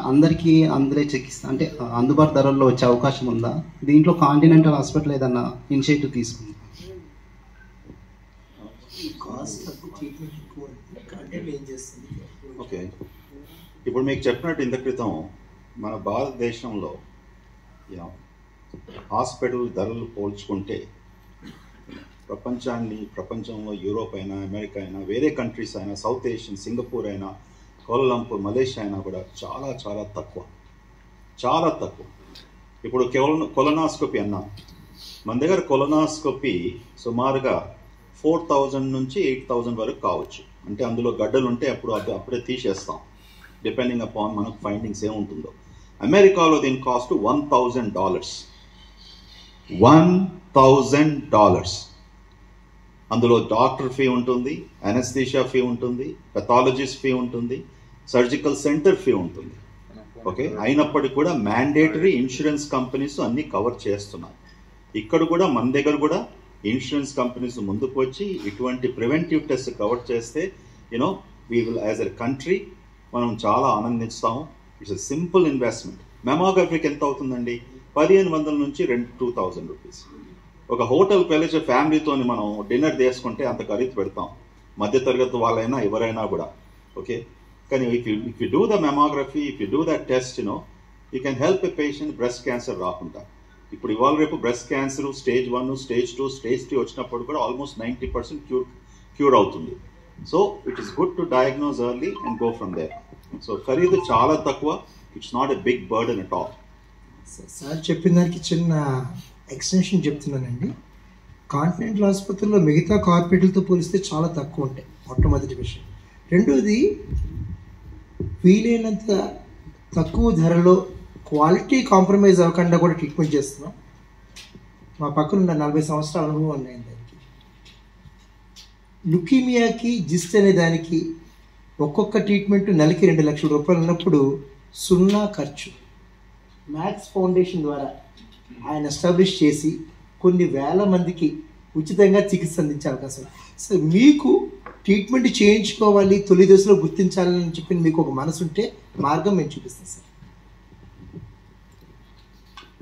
అందరికీ అందులో చికిత్స అంటే అందుబాటు ధరల్లో వచ్చే అవకాశం ఉందా? దీంట్లో కాంటినెంటల్ హాస్పిటల్ ఏదన్నా ఇనిషియేటివ్ తీసుకుంది? ఓకే, ఇప్పుడు మీకు చెప్పినట్టు ఇంత క్రితం మన భారతదేశంలో హాస్పిటల్ ధరలు పోల్చుకుంటే ప్రపంచంలో యూరోప్ అయినా, అమెరికా అయినా, వేరే కంట్రీస్ అయినా, సౌత్ ఏషియన్, సింగపూర్ అయినా, కోలాలంపూర్, మలేషియా అయినా కూడా చాలా చాలా తక్కువ. ఇప్పుడు కొలనాస్కోపీ అన్నాం. మన దగ్గర కొలనాస్కోపీ సుమారుగా 4,000 నుంచి 8,000 వరకు కావచ్చు. అంటే అందులో గడ్డలు ఉంటే అప్పుడే తీసేస్తాం, డిపెండింగ్ అపాన్ మనకు ఫైండింగ్స్ ఏముంటుందో. అమెరికాలో దీని కాస్ట్ $1,000. $1,000. అందులో డాక్టర్ ఫీ ఉంటుంది, అనస్థీషియా ఫీ ఉంటుంది, పెథాలజిస్ట్ ఫీ ఉంటుంది, సర్జికల్ సెంటర్ ఫీ ఉంటుంది. ఓకే, అయినప్పటికీ కూడా మ్యాండేటరీ ఇన్సూరెన్స్ కంపెనీస్ అన్నీ కవర్ చేస్తున్నాయి. ఇక్కడ కూడా మన దగ్గర కూడా ఇన్సూరెన్స్ కంపెనీస్ ముందుకు వచ్చి ఇటువంటి ప్రివెంటివ్ టెస్ట్ కవర్ చేస్తే we will as a country మనం చాలా ఆనందిస్తాము. It's a simple investment. మెమోగ్రఫీకి ఎంత అవుతుందండి? 1,500 నుంచి 2,000 రూపీస్. ఒక హోటల్కి వెళ్ళి ఫ్యామిలీతో మనం డిన్నర్ చేసుకుంటే అంత ఖరీదు పెడతాం, మధ్యతరగతి వాళ్ళైనా ఎవరైనా కూడా. ఓకే, కానీ if you do the mammography, if you do the test, you can help a patient breast cancer రాకుండా. ఇప్పుడు ఇవాళ రేపు breast cancer stage 1, stage 2, stage 3 వచ్చినప్పుడు కూడా ఆల్మోస్ట్ 90% క్యూర్ అవుతుంది. So it is good to diagnose early and go from there. So ఖరీదు చాలా తక్కువ. It's not a big burden at all. Sir చెప్పిన దానికి చిన్న ఎక్స్టెన్షన్ చెప్తున్నానండి. కాంటినెంటల్ ఆసుపత్రుల్లో మిగతా కార్పొరేట్లతో పోలిస్తే చాలా తక్కువ ఉంటాయి, మొట్టమొదటి విషయం. రెండోది, వీలైనంత తక్కువ ధరలో క్వాలిటీ కాంప్రమైజ్ అవ్వకుండా కూడా ట్రీట్మెంట్ చేస్తున్నాం. మా పక్కన ఉన్న 40 సంవత్సరాల అనుభవం ఉన్నాయి దానికి. లుకీమియాకి జిస్ట్ అనే దానికి ఒక్కొక్క ట్రీట్మెంట్ నెలకి 2 లక్షల రూపాయలు ఉన్నప్పుడు 0 ఖర్చు. మ్యాక్స్ ఫౌండేషన్ ద్వారా ఆయన ఎస్టాబ్లిష్ చేసి కొన్ని వేల మందికి ఉచితంగా చికిత్స అందించే అవకాశం. సో మీకు ట్రీట్మెంట్ చేయించుకోవాలి, తొలి దశలో గుర్తించాలని చెప్పి మీకు ఒక మనసు ఉంటే మార్గం మేము చూపిస్తాం సార్.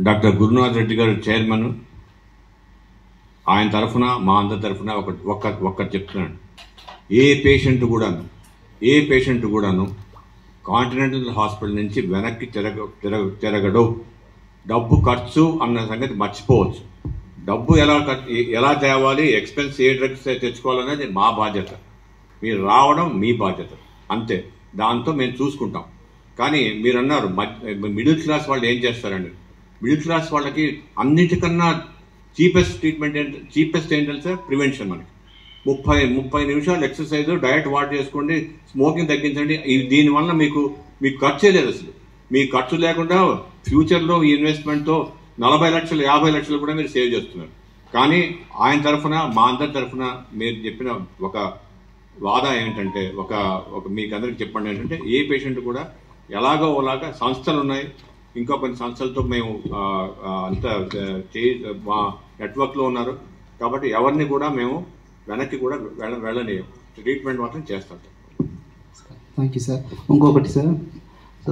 డాక్టర్ గురునాథ్ రెడ్డి గారు చైర్మన్, ఆయన తరఫున మా అందరి తరఫున ఒక్కటి చెప్తున్నాను. ఏ పేషెంట్ కూడాను కాంటినెంటల్ హాస్పిటల్ నుంచి వెనక్కి తిరగడు. డబ్బు ఖర్చు అన్న సంగతి మర్చిపోవచ్చు. డబ్బు ఎలా తేవాలి, ఎక్స్పెన్స్ ఏ డ్రగ్స్ తెచ్చుకోవాలనేది మా బాధ్యత, మీరు రావడం మీ బాధ్యత, అంతే. దాంతో మేము చూసుకుంటాం. కానీ మీరు అన్నారు మిడిల్ క్లాస్ వాళ్ళు ఏం చేస్తారండి? మిడిల్ క్లాస్ వాళ్ళకి అన్నిటికన్నా చీపెస్ట్ ఏంటంటే సార్ ప్రివెన్షన్. మనకి 30 నిమిషాలు ఎక్సర్సైజ్, డయట్ వాట్ చేసుకోండి, స్మోకింగ్ తగ్గించండి. దీనివల్ల మీకు ఖర్చే లేదు అసలు. మీకు ఖర్చు లేకుండా ఫ్యూచర్లో ఈ ఇన్వెస్ట్మెంట్తో 40 లక్షలు 50 లక్షలు కూడా మీరు సేవ్ చేస్తున్నారు. కానీ ఆయన తరఫున, మా అందరి తరఫున మీరు చెప్పిన ఒక వాదా ఏంటంటే, మీకు అందరికి చెప్పండి ఏంటంటే, ఏ పేషెంట్ కూడా ఎలాగో అలాగా సంస్థలు ఉన్నాయి, ఇంకా కొన్ని సంస్థలతో మేము అంతా మా నెట్వర్క్లో ఉన్నారు. కాబట్టి ఎవరిని కూడా మేము వెనక్కి కూడా వెళ్ళనీయం. ట్రీట్మెంట్ మాత్రం చేస్తాం. Thank you sir. ఇంకొకటి సార్, సో